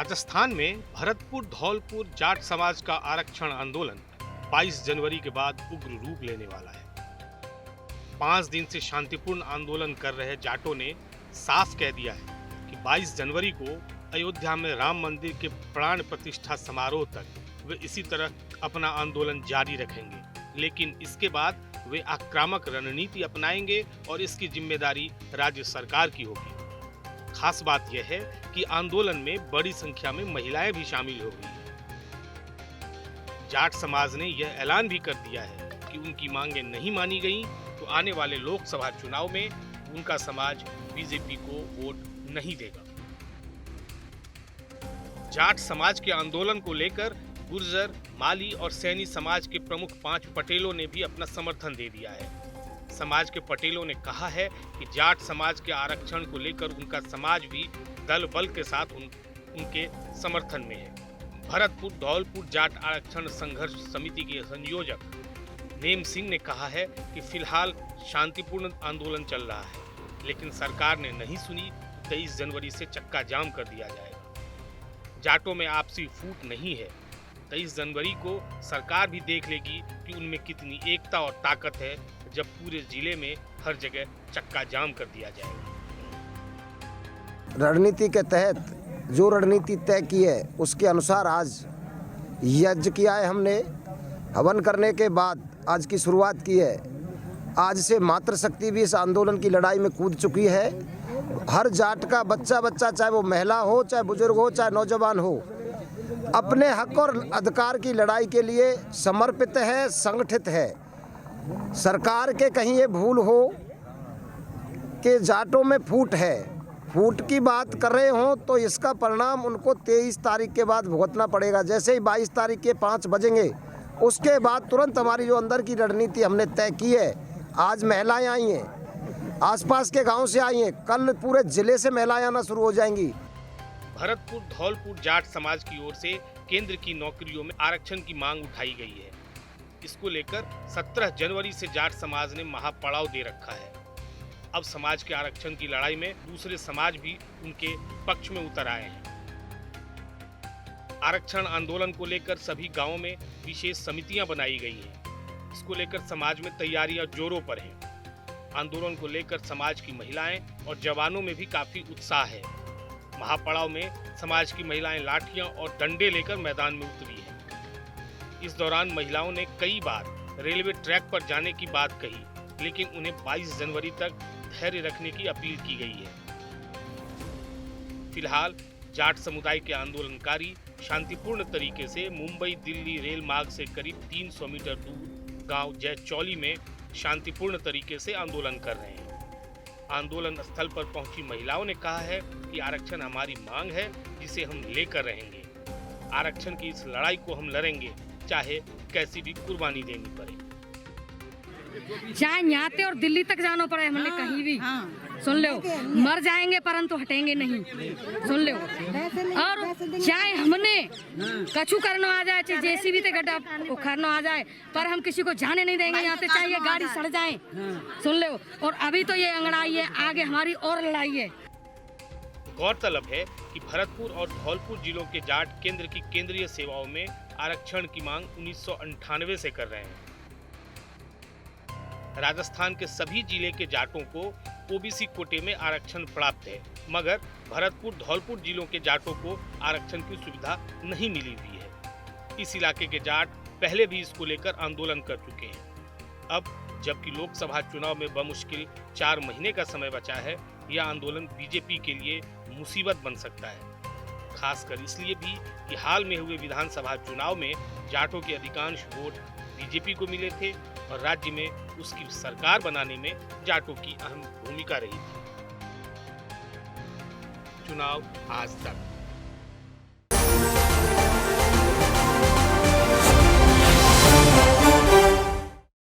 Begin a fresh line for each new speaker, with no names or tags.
राजस्थान में भरतपुर धौलपुर जाट समाज का आरक्षण आंदोलन 22 जनवरी के बाद उग्र रूप लेने वाला है। 5 दिन से शांतिपूर्ण आंदोलन कर रहे जाटों ने साफ कह दिया है कि 22 जनवरी को अयोध्या में राम मंदिर के प्राण प्रतिष्ठा समारोह तक वे इसी तरह अपना आंदोलन जारी रखेंगे, लेकिन इसके बाद वे आक्रामक रणनीति अपनाएंगे और इसकी जिम्मेदारी राज्य सरकार की होगी। खास बात यह है कि आंदोलन में बड़ी संख्या में महिलाएं भी शामिल हो गई हैं। जाट समाज ने यह ऐलान भी कर दिया है कि उनकी मांगें नहीं मानी गईं तो आने वाले लोकसभा चुनाव में उनका समाज बीजेपी को वोट नहीं देगा। जाट समाज के आंदोलन को लेकर गुर्जर, माली और सैनी समाज के प्रमुख 5 पटेलों ने भी अपना समर्थन दे दिया है। समाज के पटेलों ने कहा है कि जाट समाज के आरक्षण को लेकर उनका समाज भी दल बल के साथ उनके समर्थन में है। भरतपुर धौलपुर जाट आरक्षण संघर्ष समिति के संयोजक नेम सिंह ने कहा है कि फिलहाल शांतिपूर्ण आंदोलन चल रहा है, लेकिन सरकार ने नहीं सुनी। 23 जनवरी से चक्का जाम कर दिया जाएगा। जाटों में आपसी फूट नहीं है। 23 जनवरी को सरकार भी देख लेगी कि उनमें कितनी एकता और ताकत है, जब पूरे जिले में हर जगह चक्का जाम कर दिया जाएगा।
रणनीति के तहत जो रणनीति तय की है उसके अनुसार आज यज्ञ किया है। हमने हवन करने के बाद आज की शुरुआत की है। आज से मातृशक्ति भी इस आंदोलन की लड़ाई में कूद चुकी है। हर जाट का बच्चा, चाहे वो महिला हो, चाहे बुजुर्ग हो, चाहे नौजवान हो, अपने हक और अधिकार की लड़ाई के लिए समर्पित है, संगठित है। सरकार के कहीं ये भूल हो कि जाटों में फूट है, फूट की बात कर रहे हो तो इसका परिणाम उनको 23 तारीख के बाद भुगतना पड़ेगा। जैसे ही 22 तारीख के 5 बजेंगे उसके बाद तुरंत हमारी जो अंदर की रणनीति हमने तय की है। आज महिलाएं आई हैं, आसपास के गांव से आई हैं, कल पूरे जिले से महिलाएं आना शुरू हो जाएंगी।
भरतपुर धौलपुर जाट समाज की ओर से केंद्र की नौकरियों में आरक्षण की मांग उठाई गई है। इसको लेकर 17 जनवरी से जाट समाज ने महापड़ाव दे रखा है। अब समाज के आरक्षण की लड़ाई में दूसरे समाज भी उनके पक्ष में उतर आए हैं। आरक्षण आंदोलन को लेकर सभी गांवों में विशेष समितियां बनाई गई हैं। इसको लेकर समाज में तैयारियां जोरों पर हैं। आंदोलन को लेकर समाज की महिलाएं और जवानों में भी काफी उत्साह है। महापड़ाव में समाज की महिलाएं लाठियां और डंडे लेकर मैदान में उतरी हैं। इस दौरान महिलाओं ने कई बार रेलवे ट्रैक पर जाने की बात कही, लेकिन उन्हें 22 जनवरी तक धैर्य रखने की अपील की गई है। फिलहाल जाट समुदाय के आंदोलनकारी शांतिपूर्ण तरीके से मुंबई दिल्ली रेल मार्ग से करीब 300 मीटर दूर गांव जयचौली में शांतिपूर्ण तरीके से आंदोलन कर रहे हैं। आंदोलन स्थल पर पहुंची महिलाओं ने कहा है कि आरक्षण हमारी मांग है, जिसे हम लेकर रहेंगे। आरक्षण की इस लड़ाई को हम लड़ेंगे, चाहे कैसी भी कुर्बानी देनी पड़े।
चाहे यहाँ और दिल्ली तक जाना पड़े, हमने कहीं भी सुन लो, मर जाएंगे परंतु हटेंगे नहीं, सुन लो। और चाहे हमने कछु करना आ जाए, चाहे जेसीबी ते गड्ढा उखाड़ना आ जाए, पर हम किसी को जाने नहीं देंगे यहाँ से, चाहे ये गाड़ी सड़ जाए, सुन लो। और अभी तो ये अंगड़ाई है, आगे हमारी और लड़ाई है।
गौरतलब है कि भरतपुर और धौलपुर जिलों के जाट केंद्र की केंद्रीय सेवाओं में आरक्षण की मांग 1998 से कर रहे हैं। राजस्थान के सभी जिले के जाटों को ओबीसी कोटे में आरक्षण प्राप्त है, मगर भरतपुर धौलपुर जिलों के जाटों को आरक्षण की सुविधा नहीं मिली हुई है। इस इलाके के जाट पहले भी इसको लेकर आंदोलन कर चुके हैं। अब जबकि लोकसभा चुनाव में बमुश्किल 4 महीने का समय बचा है, यह आंदोलन बीजेपी के लिए मुसीबत बन सकता है। खासकर इसलिए भी कि हाल में हुए विधानसभा चुनाव में जाटों के अधिकांश वोट बीजेपी को मिले थे और राज्य में उसकी सरकार बनाने में जाटों की अहम भूमिका रही थी। चुनाव आज तक।